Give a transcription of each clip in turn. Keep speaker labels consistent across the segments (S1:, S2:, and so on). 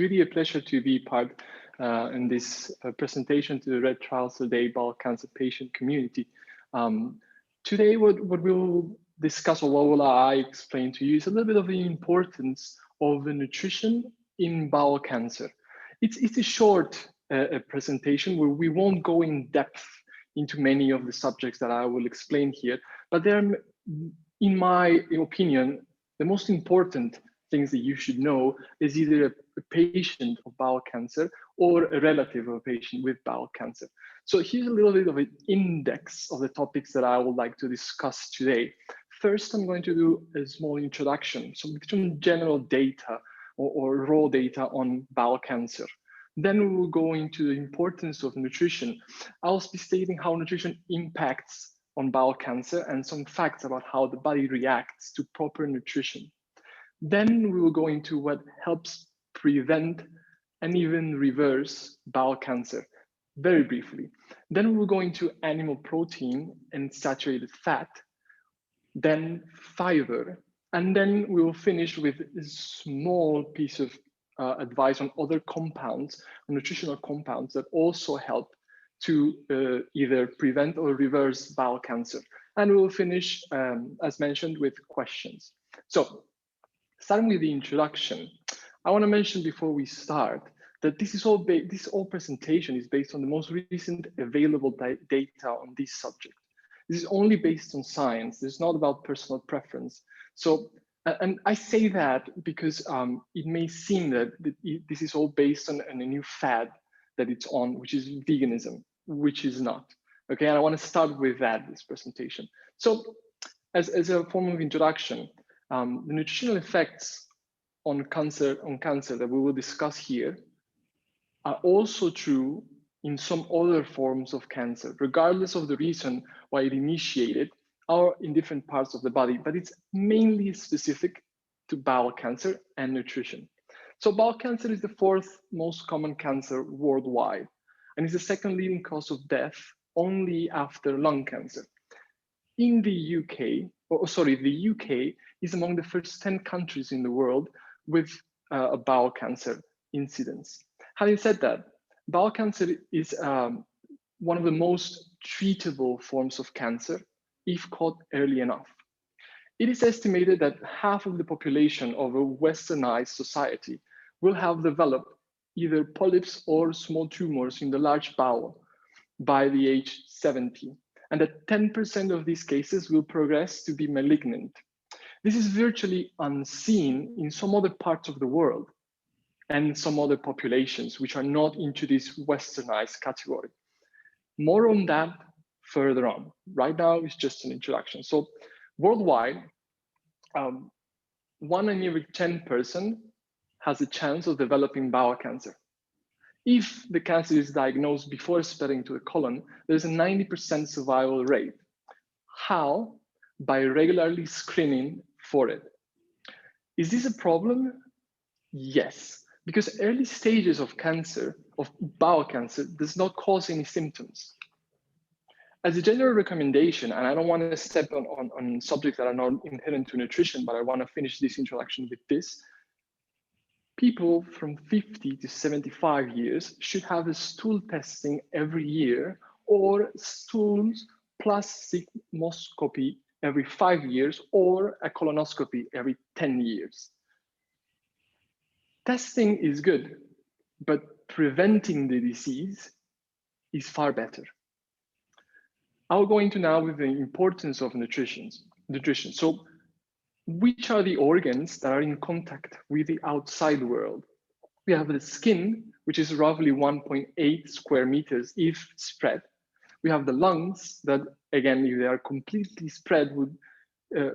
S1: really a pleasure to be part in this presentation to the Red Trouser Day bowel cancer patient community. Today, what we'll discuss, or what will I explain to you, is a little bit of the importance of the nutrition in bowel cancer. It's a short presentation where we won't go in depth into many of the subjects that I will explain here, but they're, in my opinion, the most important things that you should know is either a patient of bowel cancer or a relative of a patient with bowel cancer. So here's a little bit of an index of the topics that I would like to discuss today. First, I'm going to do a small introduction, some general data or raw data on bowel cancer. Then we will go into the importance of nutrition. I'll be stating how nutrition impacts on bowel cancer and some facts about how the body reacts to proper nutrition. Then we will go into what helps prevent and even reverse bowel cancer, very briefly. Then we will go into animal protein and saturated fat, then fiber, and then we will finish with a small piece of advice on other compounds, nutritional compounds that also help to either prevent or reverse bowel cancer. And we will finish, as mentioned, with questions. So, starting with the introduction, I want to mention before we start that this whole presentation is based on the most recent available data on this subject. This is only based on science. This is not about personal preference. So, and I say that because it may seem that this is all based on a new fad that it's on, which is veganism, which is not. Okay, and I want to start with this presentation. So, as a form of introduction, the nutritional effects on cancer that we will discuss here are also true in some other forms of cancer, regardless of the reason why it initiated or in different parts of the body, but it's mainly specific to bowel cancer and nutrition. So bowel cancer is the fourth most common cancer worldwide, and is the second leading cause of death only after lung cancer. In the UK, the UK is among the first 10 countries in the world with a bowel cancer incidence. Having said that, bowel cancer is one of the most treatable forms of cancer if caught early enough. It is estimated that half of the population of a westernized society will have developed either polyps or small tumors in the large bowel by the age 70, and that 10% of these cases will progress to be malignant. This is virtually unseen in some other parts of the world and some other populations which are not into this westernized category. More on that further on. Right now, it's just an introduction. So worldwide, 1 in every 10 person has a chance of developing bowel cancer. If the cancer is diagnosed before spreading to the colon, there's a 90% survival rate. How? By regularly screening for it. Is this a problem? Yes, because early stages of cancer, of bowel cancer, does not cause any symptoms. As a general recommendation, and I don't want to step on subjects that are not inherent to nutrition, but I want to finish this introduction with this. People from 50 to 75 years should have a stool testing every year, or stools plus sigmoidoscopy every 5 years, or a colonoscopy every 10 years. Testing is good, but preventing the disease is far better. I'll go into now with the importance of nutrition. So, which are the organs that are in contact with the outside world? We have the skin, which is roughly 1.8 square meters if spread. We have the lungs that, again, if they are completely spread, would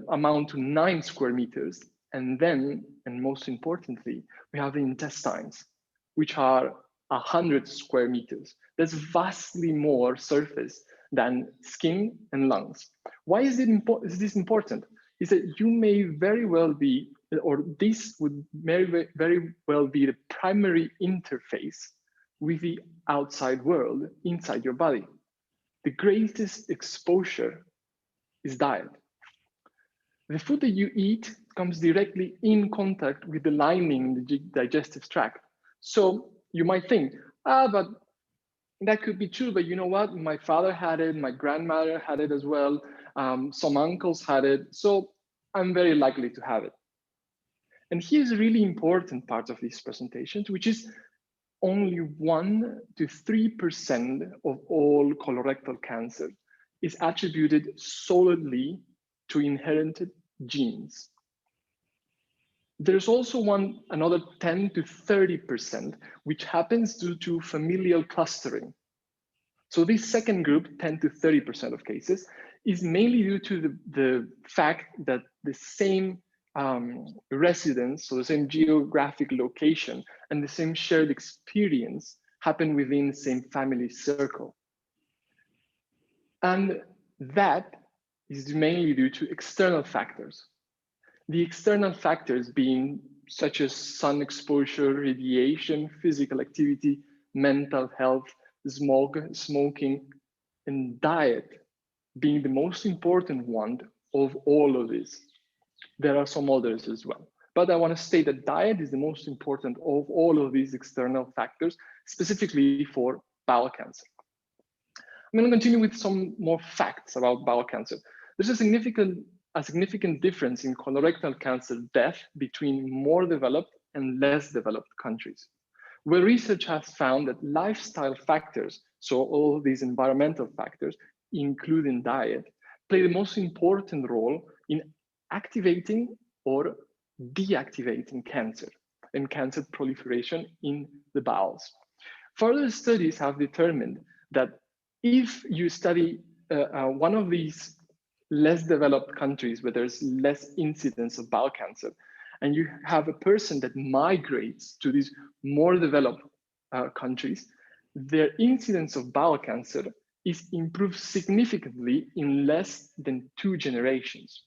S1: amount to 9 square meters. And then, and most importantly, we have the intestines, which are 100 square meters. That's vastly more surface than skin and lungs. Why is this important? Is that you may very well be, or this would very well be the primary interface with the outside world inside your body. The greatest exposure is diet. The food that you eat comes directly in contact with the lining in the digestive tract. So you might think, but that could be true, but you know what? My father had it, my grandmother had it as well, some uncles had it, so I'm very likely to have it. And here's a really important part of these presentations, which is only 1 to 3% of all colorectal cancer is attributed solely to inherited genes. There's also another 10 to 30%, which happens due to familial clustering. So this second group, 10 to 30% of cases, is mainly due to the fact that the same residence, so the same geographic location and the same shared experience happen within the same family circle. And that is mainly due to external factors. The external factors being such as sun exposure, radiation, physical activity, mental health, smoking, and diet being the most important one of all of this. There are some others as well. But I want to state that diet is the most important of all of these external factors, specifically for bowel cancer. I'm going to continue with some more facts about bowel cancer. There's a significant difference in colorectal cancer death between more developed and less developed countries, where research has found that lifestyle factors, so all these environmental factors, including diet, play the most important role in activating or deactivating cancer and cancer proliferation in the bowels. Further studies have determined that if you study one of these less developed countries where there's less incidence of bowel cancer, and you have a person that migrates to these more developed countries, their incidence of bowel cancer is improved significantly in less than 2 generations.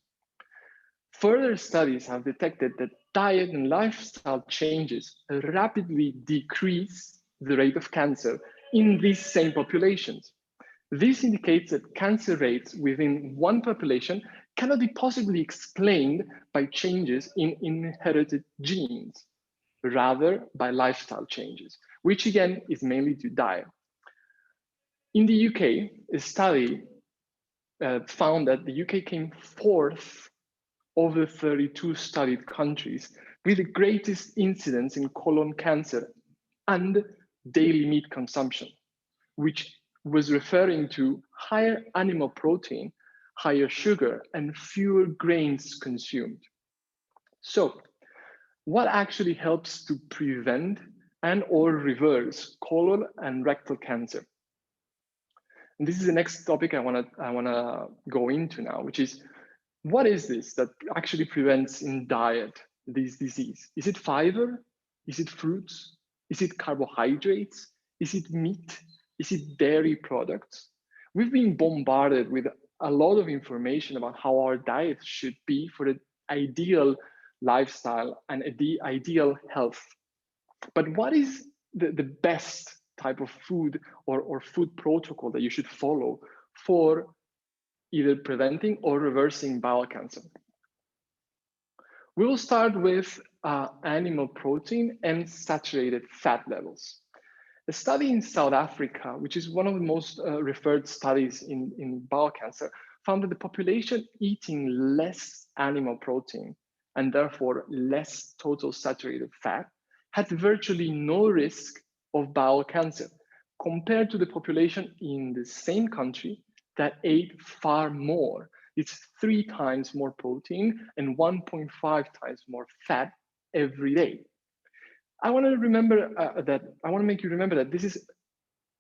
S1: Further studies have detected that diet and lifestyle changes rapidly decrease the rate of cancer in these same populations. This indicates that cancer rates within one population cannot be possibly explained by changes in inherited genes, rather by lifestyle changes, which again is mainly due to diet. In the UK, a study found that the UK came 4th of the 32 studied countries with the greatest incidence in colon cancer and daily meat consumption, which was referring to higher animal protein, higher sugar, and fewer grains consumed. So, what actually helps to prevent and or reverse colon and rectal cancer? And this is the next topic I wanna go into now, which is what is this that actually prevents in diet this disease? Is it fiber? Is it fruits? Is it carbohydrates? Is it meat? Is it dairy products? We've been bombarded with a lot of information about how our diet should be for the ideal lifestyle and the ideal health. But what is the best type of food or food protocol that you should follow for either preventing or reversing bowel cancer? We will start with animal protein and saturated fat levels. A study in South Africa, which is one of the most referred studies in bowel cancer, found that the population eating less animal protein and therefore less total saturated fat had virtually no risk of bowel cancer compared to the population in the same country that ate far more. It's 3 times more protein and 1.5 times more fat every day. I want to make you remember that this is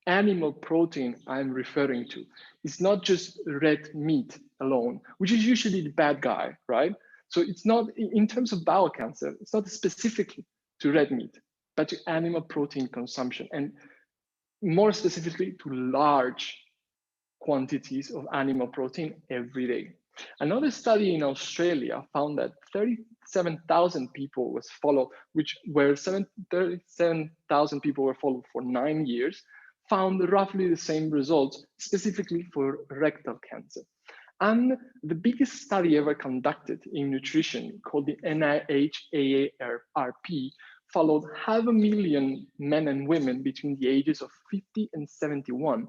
S1: animal protein I'm referring to. It's not just red meat alone, which is usually the bad guy, right? So it's not, in terms of bowel cancer, it's not specifically to red meat, but to animal protein consumption, and more specifically to large quantities of animal protein every day. Another study in Australia found that 37,000 people was followed, where 37,000 people were followed for 9 years, found roughly the same results, specifically for rectal cancer. And the biggest study ever conducted in nutrition, called the NIH-AARP, followed 500,000 men and women between the ages of 50 and 71,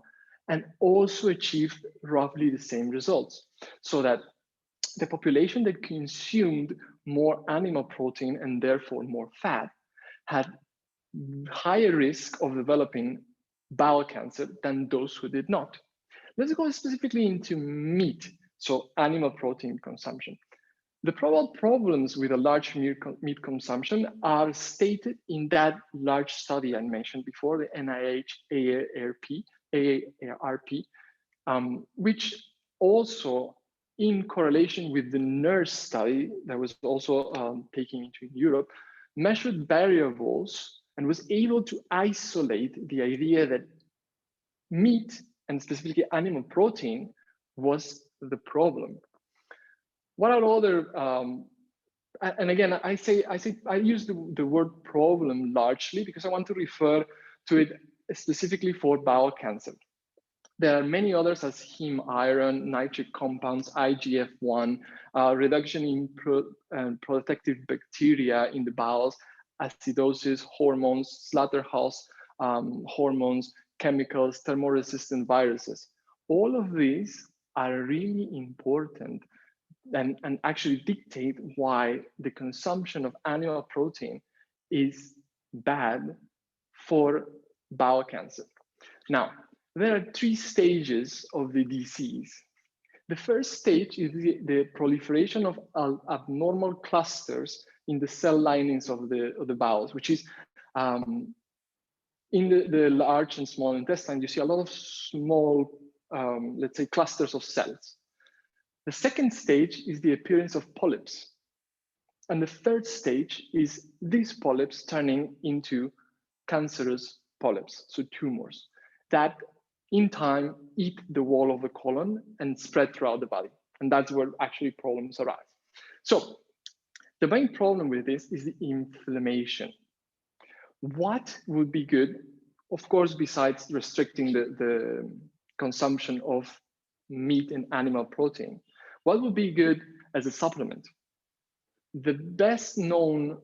S1: and also achieved roughly the same results. So that the population that consumed more animal protein and therefore more fat had higher risk of developing bowel cancer than those who did not. Let's go specifically into meat, so animal protein consumption. The probable problems with a large meat consumption are stated in that large study I mentioned before, the NIH AARP, which also, in correlation with the NURSE study that was also taken into Europe, measured variables and was able to isolate the idea that meat, and specifically animal protein, was the problem. What are other, and again, I use the word problem largely because I want to refer to it specifically for bowel cancer. There are many others as heme iron, nitric compounds, IGF-1, reduction in protective bacteria in the bowels, acidosis, hormones, Slaughterhouse hormones, chemicals, thermoresistant viruses. All of these are really important and actually dictate why the consumption of animal protein is bad for bowel cancer. Now, there are 3 stages of the disease. The first stage is the proliferation of abnormal clusters in the cell linings of the bowels, which is in the large and small intestine, you see a lot of small, let's say, clusters of cells. The second stage is the appearance of polyps. And the third stage is these polyps turning into cancerous polyps, so tumors, that in time eat the wall of the colon and spread throughout the body. And that's where actually problems arise. So the main problem with this is the inflammation. What would be good, of course, besides restricting the consumption of meat and animal protein, what would be good as a supplement? The best known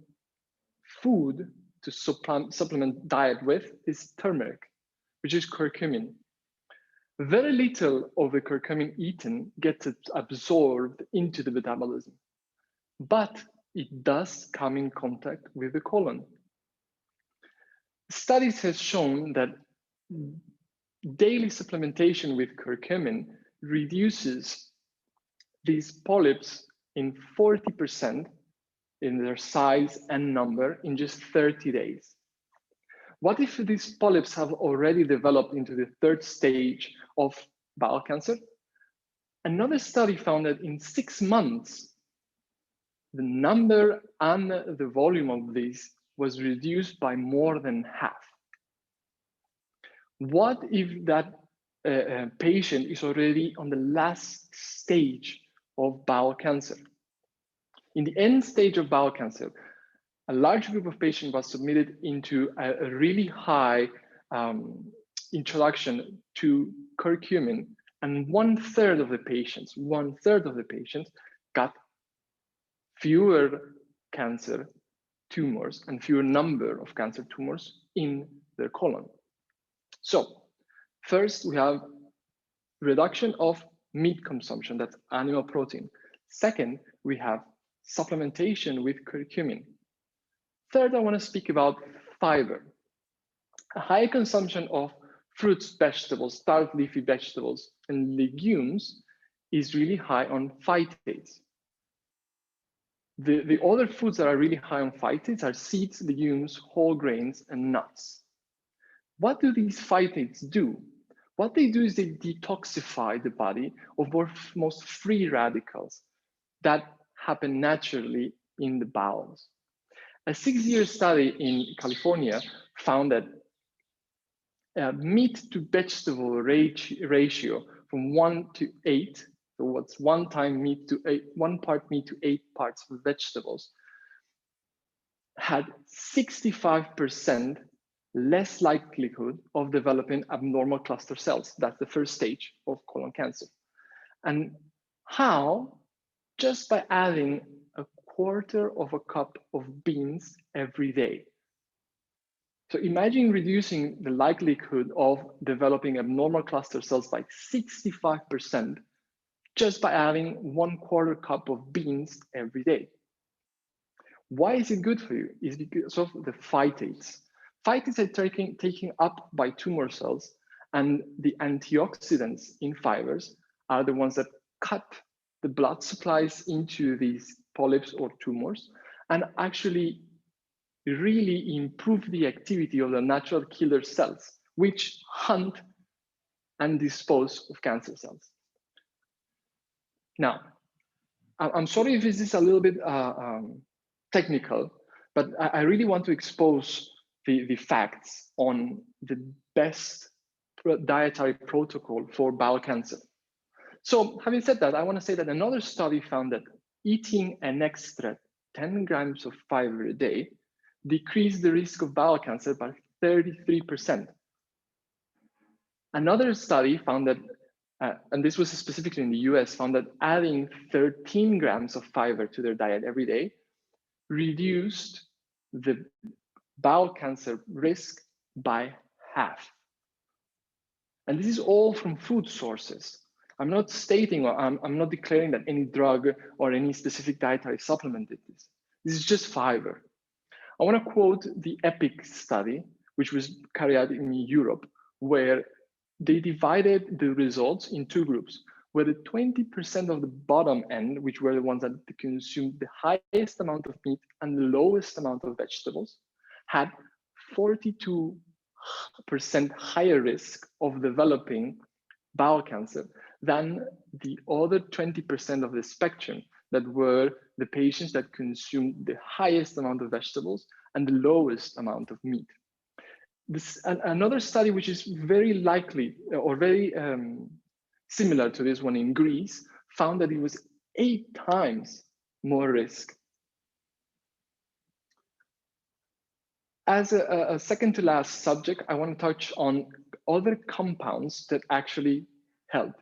S1: food to supplement diet with is turmeric, which is curcumin. Very little of the curcumin eaten gets absorbed into the metabolism, but it does come in contact with the colon. Studies have shown that daily supplementation with curcumin reduces these polyps in 40% in their size and number in just 30 days. What if these polyps have already developed into the third stage of bowel cancer? Another study found that in 6 months, the number and the volume of these was reduced by more than half. What if that patient is already on the last stage of bowel cancer? In the end stage of bowel cancer, a large group of patients was submitted into a really high introduction to curcumin, and 1/3 of the patients got fewer cancer tumors and fewer number of cancer tumors in their colon. So first we have reduction of meat consumption, that's animal protein. Second, we have supplementation with curcumin. Third, I want to speak about fiber. A high consumption of fruits, vegetables, starched leafy vegetables, and legumes is really high on phytates. The other foods that are really high on phytates are seeds, legumes, whole grains, and nuts. What do these phytates do? What they do is they detoxify the body of most free radicals that happen naturally in the bowels. A 6-year study in California found that meat to vegetable ratio from 1 to 8, so what's 1 part meat to 8 parts of vegetables, had 65% less likelihood of developing abnormal cluster cells. That's the first stage of colon cancer. And how? Just by adding 1/4 of a cup of beans every day. So imagine reducing the likelihood of developing abnormal cluster cells by 65% just by adding 1/4 cup of beans every day. Why is it good for you? It's because of the phytates. Phytates are taken up by tumor cells, and the antioxidants in fibers are the ones that cut the blood supplies into these polyps or tumors and actually really improve the activity of the natural killer cells, which hunt and dispose of cancer cells. Now, I'm sorry if this is a little bit technical, but I really want to expose the facts on the best dietary protocol for bowel cancer. So having said that, I want to say that another study found that eating an extra 10 grams of fiber a day decreased the risk of bowel cancer by 33%. Another study found that, and this was specifically in the US, found that adding 13 grams of fiber to their diet every day reduced the bowel cancer risk by half. And this is all from food sources. I'm not stating, or I'm not declaring that any drug or any specific dietary supplement did this. This is just fiber. I want to quote the EPIC study, which was carried out in Europe, where they divided the results in two groups, where the 20% of the bottom end, which were the ones that consumed the highest amount of meat and the lowest amount of vegetables, had 42% higher risk of developing bowel cancer than the other 20% of the spectrum that were the patients that consumed the highest amount of vegetables and the lowest amount of meat. Another study which is very likely or very similar to this one in Greece found that it was 8 times more risk. As a second to last subject, I want to touch on other compounds that actually help.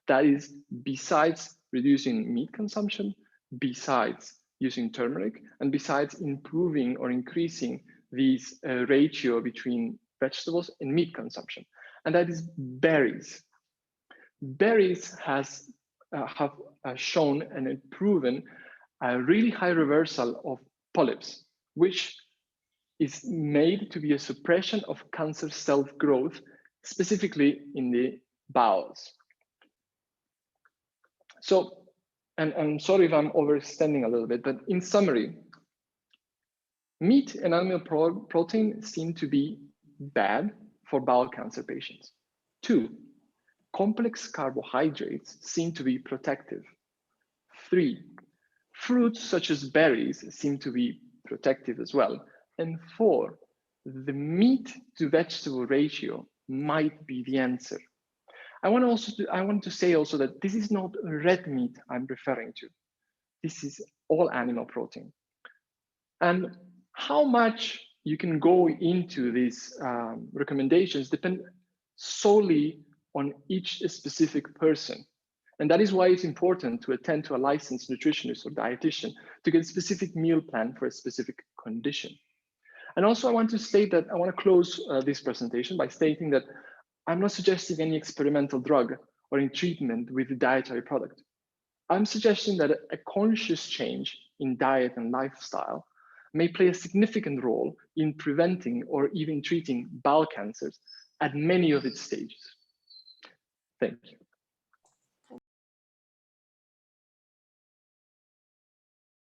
S1: That is, besides reducing meat consumption, besides using turmeric, and besides improving or increasing this ratio between vegetables and meat consumption, and that is berries. Berries have shown and proven a really high reversal of polyps, which is made to be a suppression of cancer cell growth, specifically in the bowels. So, and I'm sorry if I'm overextending a little bit, but in summary, meat and animal protein seem to be bad for bowel cancer patients. 2, complex carbohydrates seem to be protective. 3, fruits such as berries seem to be protective as well. And 4, the meat to vegetable ratio might be the answer. I want to say also that this is not red meat I'm referring to. This is all animal protein. And how much you can go into these recommendations depend solely on each specific person. And that is why it's important to attend to a licensed nutritionist or dietitian to get a specific meal plan for a specific condition. And also I want to state that I want to close this presentation by stating that I'm not suggesting any experimental drug or any treatment with a dietary product. I'm suggesting that a conscious change in diet and lifestyle may play a significant role in preventing or even treating bowel cancers at many of its stages. Thank you.